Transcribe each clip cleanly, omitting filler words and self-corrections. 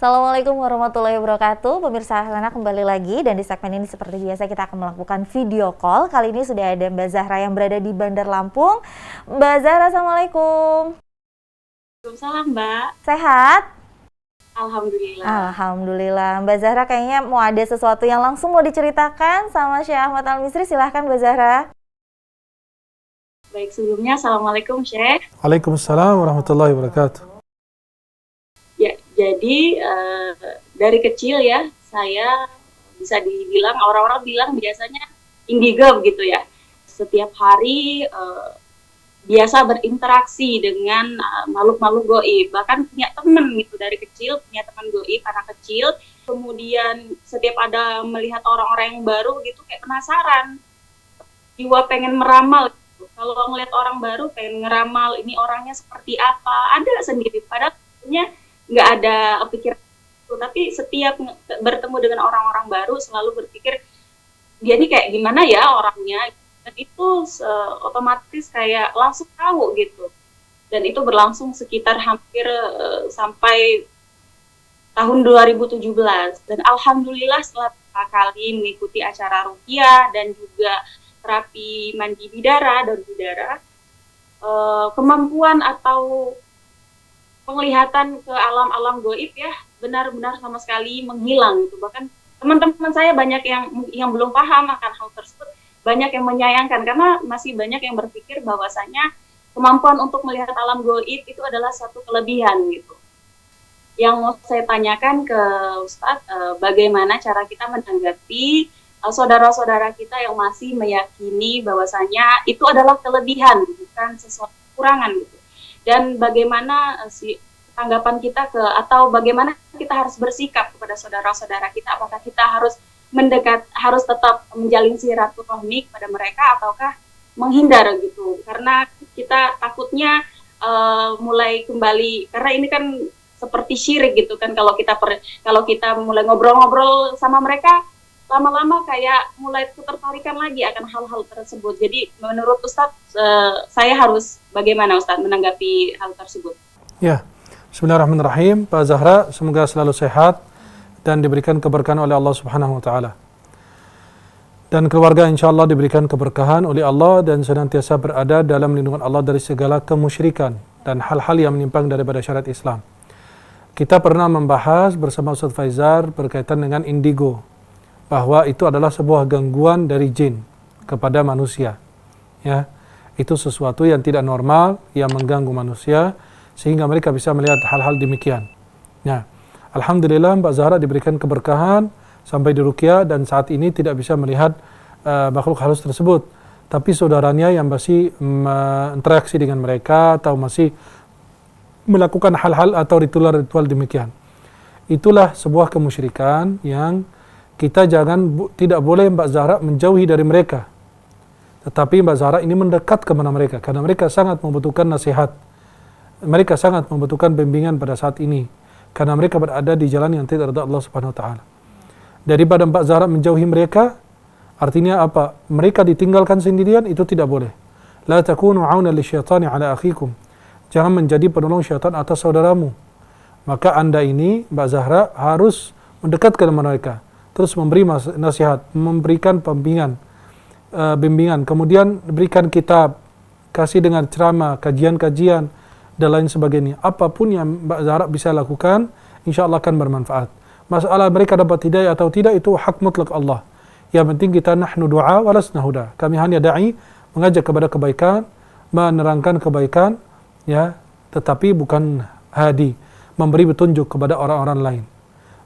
Assalamualaikum warahmatullahi wabarakatuh. Pemirsa Ahlana kembali lagi, dan di segmen ini seperti biasa kita akan melakukan video call. Kali ini sudah ada Mbak Zahra yang berada di Bandar Lampung. Mbak Zahra, Assalamualaikum. Waalaikumsalam, Mbak. Sehat? Alhamdulillah. Alhamdulillah. Mbak Zahra kayaknya mau ada sesuatu yang langsung mau diceritakan sama Syekh Ahmad Al-Misri. Silahkan Mbak Zahra. Baik, sebelumnya Assalamualaikum, Syekh. Waalaikumsalam warahmatullahi wabarakatuh. Ya, jadi dari kecil ya, saya bisa dibilang, orang-orang bilang biasanya indigo gitu ya. Setiap hari biasa berinteraksi dengan makhluk-makhluk gaib. Bahkan punya teman gitu dari kecil, punya teman gaib anak kecil. Kemudian setiap ada melihat orang-orang yang baru gitu, kayak penasaran. Jiwa pengen meramal gitu. Kalau ngelihat orang baru pengen ngeramal, ini orangnya seperti apa. Ada sendiri, padahal sebenarnya nggak ada pikiran itu, tapi setiap bertemu dengan orang-orang baru selalu berpikir dia ini kayak gimana ya orangnya, dan itu otomatis kayak langsung tahu gitu. Dan itu berlangsung sekitar hampir sampai tahun 2017, dan alhamdulillah setelah beberapa kali mengikuti acara ruqyah dan juga terapi mandi bidara dan bidara, kemampuan atau penglihatan ke alam-alam gaib ya benar-benar sama sekali menghilang gitu. Bahkan teman-teman saya banyak yang belum paham akan hal tersebut, banyak yang menyayangkan karena masih banyak yang berpikir bahwasanya kemampuan untuk melihat alam gaib itu adalah satu kelebihan gitu. Yang mau saya tanyakan ke Ustadz, bagaimana cara kita menanggapi saudara-saudara kita yang masih meyakini bahwasanya itu adalah kelebihan, bukan sesuatu kekurangan gitu. Dan bagaimana tanggapan kita atau bagaimana kita harus bersikap kepada saudara-saudara kita? Apakah kita harus harus tetap menjalin silaturahmi kepada mereka, ataukah menghindar gitu? Karena kita takutnya mulai kembali, karena ini kan seperti syirik gitu kan, kalau kita mulai ngobrol-ngobrol sama mereka, lama-lama kayak mulai ketertarikan lagi akan hal-hal tersebut. Jadi menurut Ustadz, saya harus bagaimana Ustadz menanggapi hal tersebut? Ya, bismillahirrahmanirrahim. Pak Zahra, semoga selalu sehat dan diberikan keberkahan oleh Allah Subhanahu wa taala. Dan keluarga insyaallah diberikan keberkahan oleh Allah dan senantiasa berada dalam lindungan Allah dari segala kemusyrikan dan hal-hal yang menyimpang daripada syariat Islam. Kita pernah membahas bersama Ustaz Faizar berkaitan dengan indigo, bahwa itu adalah sebuah gangguan dari jin kepada manusia. Ya, itu sesuatu yang tidak normal yang mengganggu manusia sehingga mereka bisa melihat hal-hal demikian. Nah, alhamdulillah Mbak Zahra diberikan keberkahan sampai di ruqyah dan saat ini tidak bisa melihat makhluk halus tersebut. Tapi saudaranya yang masih interaksi dengan mereka atau masih melakukan hal-hal atau ritual-ritual demikian. Itulah sebuah kemusyrikan yang kita tidak boleh Mbak Zahra menjauhi dari mereka. Tetapi Mbak Zahra ini mendekat kepada mereka karena mereka sangat membutuhkan nasihat. Mereka sangat membutuhkan bimbingan pada saat ini karena mereka berada di jalan yang tidak ridha Allah Subhanahu wa taala. Daripada Mbak Zahra menjauhi mereka, artinya apa? Mereka ditinggalkan sendirian, itu tidak boleh. La takunu 'auna lisyaitani 'ala akhikum. Jangan menjadi penolong syaitan atas saudaramu. Maka Anda ini Mbak Zahra harus mendekat kepada mereka, terus memberi nasihat, memberikan bimbingan, kemudian berikan kitab, kasih dengan ceramah, kajian-kajian, dan lain sebagainya. Apapun yang Mbak Zahra bisa lakukan, insya Allah akan bermanfaat. Masalah mereka dapat hidayah atau tidak, itu hak mutlak Allah. Yang penting kita nahnu du'a walasna huda. Kami hanya da'i, mengajak kepada kebaikan, menerangkan kebaikan, ya, tetapi bukan hadi, memberi petunjuk kepada orang-orang lain.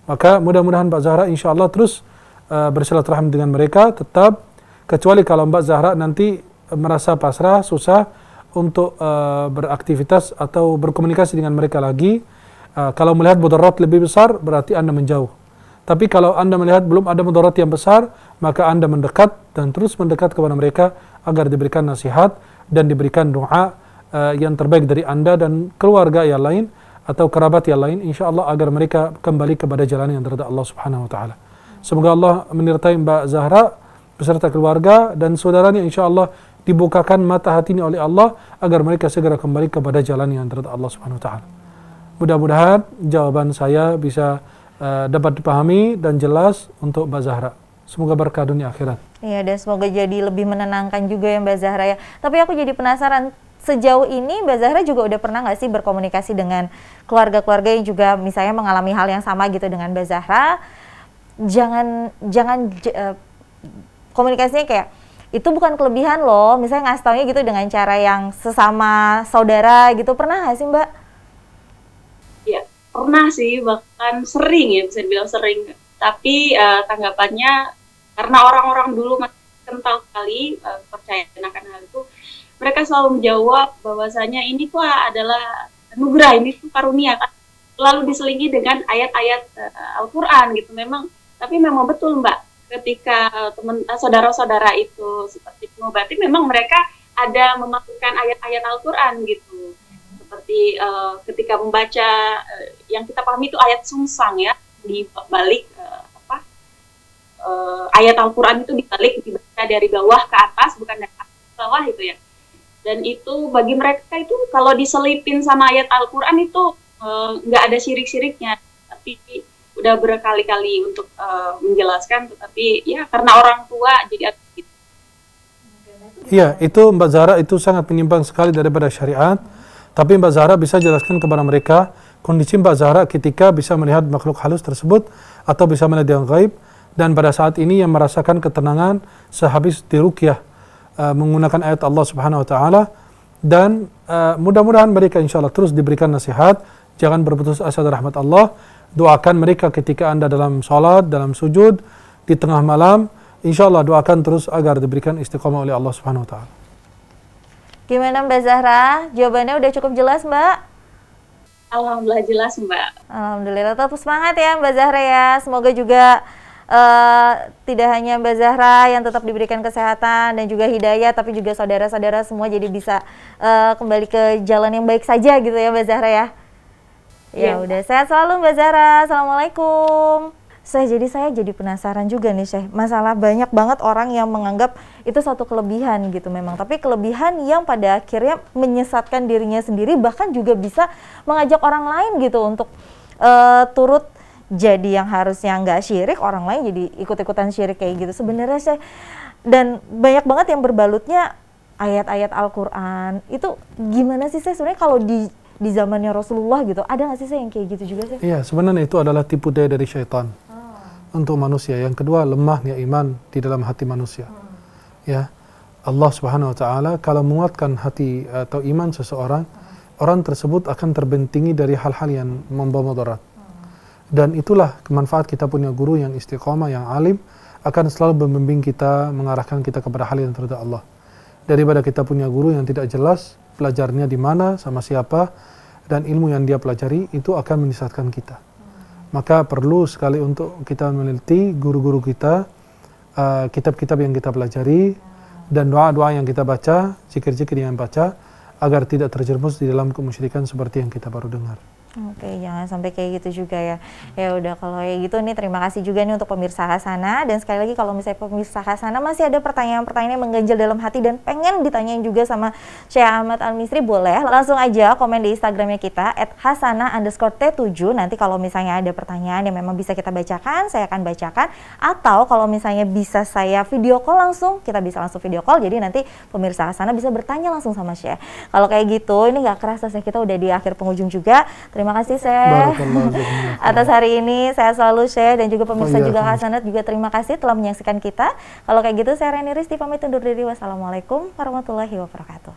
Maka mudah-mudahan Mbak Zahra insya Allah terus bersilaturahmi dengan mereka tetap, kecuali kalau Mbak Zahra nanti merasa pasrah, susah untuk beraktivitas atau berkomunikasi dengan mereka lagi. Kalau melihat mudarat lebih besar, berarti Anda menjauh. Tapi kalau Anda melihat belum ada mudarat yang besar, maka Anda mendekat dan terus mendekat kepada mereka agar diberikan nasihat dan diberikan doa yang terbaik dari Anda dan keluarga yang lain atau kerabat yang lain, insya Allah agar mereka kembali kepada jalan yang diridhai Allah Subhanahu wa taala. Semoga Allah menyertai Mbak Zahra beserta keluarga dan saudaranya, insya Allah dibukakan mata hatinya oleh Allah agar mereka segera kembali kepada jalan yang diridhai Allah Subhanahu wa taala. Mudah-mudahan jawaban saya bisa dapat dipahami dan jelas untuk Mbak Zahra. Semoga berkah dunia akhirat. Iya, dan semoga jadi lebih menenangkan juga ya Mbak Zahra ya. Tapi aku jadi penasaran, sejauh ini Mbak Zahra juga udah pernah nggak sih berkomunikasi dengan keluarga-keluarga yang juga misalnya mengalami hal yang sama gitu dengan Mbak Zahra? Komunikasinya kayak, itu bukan kelebihan loh, misalnya ngasih taunya gitu dengan cara yang sesama saudara gitu, pernah nggak sih Mbak? Ya, pernah sih, bahkan sering ya, bisa dibilang sering. Tapi tanggapannya, karena orang-orang dulu masih kental sekali percaya akan hal itu, mereka selalu menjawab bahwasanya ini tuh adalah anugerah, ini tuh karunia, kan selalu diselingi dengan ayat-ayat Al-Quran gitu. Tapi memang betul Mbak, ketika saudara-saudara itu seperti mengobati, memang mereka ada memasukkan ayat-ayat Al-Quran gitu. Seperti ketika membaca, yang kita pahami itu ayat sungsang ya, di balik ayat Al-Quran itu dibalik, dibaca dari bawah ke atas, bukan dari atas ke bawah itu ya. Dan itu bagi mereka itu kalau diselipin sama ayat Al-Quran itu nggak ada syirik-syiriknya. Tapi udah berkali-kali untuk menjelaskan, tetapi ya karena orang tua jadi gitu. Iya, itu Mbak Zahra itu sangat menyimpang sekali daripada syariat. Tapi Mbak Zahra bisa jelaskan kepada mereka kondisi Mbak Zahra ketika bisa melihat makhluk halus tersebut atau bisa melihat yang gaib, dan pada saat ini yang merasakan ketenangan sehabis diruqyah menggunakan ayat Allah Subhanahu wa taala, dan mudah-mudahan mereka insyaallah terus diberikan nasihat, jangan berputus asa dari rahmat Allah. Doakan mereka ketika Anda dalam salat, dalam sujud, di tengah malam, insyaallah doakan terus agar diberikan istiqamah oleh Allah Subhanahu wa taala. Gimana Mbak Zahra? Jawabannya udah cukup jelas Mbak? Alhamdulillah jelas Mbak. Alhamdulillah, tetap semangat ya Mbak Zahra ya. Semoga juga tidak hanya Mbak Zahra yang tetap diberikan kesehatan dan juga hidayah, tapi juga saudara-saudara semua jadi bisa kembali ke jalan yang baik saja gitu ya Mbak Zahra ya. Ya udah, sehat selalu Mbak Zahra. Assalamualaikum. Saya jadi penasaran juga nih Syekh. Masalah banyak banget orang yang menganggap itu suatu kelebihan gitu memang. Tapi kelebihan yang pada akhirnya menyesatkan dirinya sendiri, bahkan juga bisa mengajak orang lain gitu untuk turut jadi yang harusnya nggak syirik, orang lain jadi ikut-ikutan syirik kayak gitu. Sebenarnya Syekh, dan banyak banget yang berbalutnya ayat-ayat Al-Quran. Itu gimana sih Syekh sebenarnya kalau di zamannya Rasulullah gitu, ada nggak sih yang kayak gitu juga sih? Iya, sebenarnya itu adalah tipu daya dari syaitan untuk manusia. Yang kedua, lemahnya iman di dalam hati manusia. Ya, Allah Subhanahu wa taala kalau menguatkan hati atau iman seseorang, orang tersebut akan terbentingi dari hal-hal yang membawa mudarat. Dan itulah kemanfaat kita punya guru yang istiqamah, yang alim, akan selalu membimbing kita, mengarahkan kita kepada hal yang terhadap Allah. Daripada kita punya guru yang tidak jelas pelajarnya di mana, sama siapa, dan ilmu yang dia pelajari itu akan menyesatkan kita. Maka perlu sekali untuk kita meneliti guru-guru kita, kitab-kitab yang kita pelajari, dan doa-doa yang kita baca, zikir-zikir yang baca, agar tidak terjerumus di dalam kemusyrikan seperti yang kita baru dengar. Oke, jangan sampai kayak gitu juga ya. Ya udah, kalau kayak gitu nih, terima kasih juga nih untuk pemirsa Hasanah. Dan sekali lagi kalau misalnya pemirsa Hasanah masih ada pertanyaan-pertanyaan yang mengganjal dalam hati dan pengen ditanyain juga sama Syekh Ahmad Al-Misri, boleh langsung aja komen di Instagramnya kita @hasanah_t7. Nanti kalau misalnya ada pertanyaan yang memang bisa kita bacakan, saya akan bacakan. Atau kalau misalnya bisa saya video call langsung, kita bisa langsung video call. Jadi nanti pemirsa Hasanah bisa bertanya langsung sama Syekh. Kalau kayak gitu, ini nggak kerasa Syekh, kita udah di akhir penghujung juga. Terima kasih Syekh atas hari ini. Saya selalu Syekh, dan juga pemirsa juga Hasanat juga terima kasih telah menyaksikan kita. Kalau kayak gitu, saya Reni Risti pamit undur diri. Wassalamualaikum warahmatullahi wabarakatuh.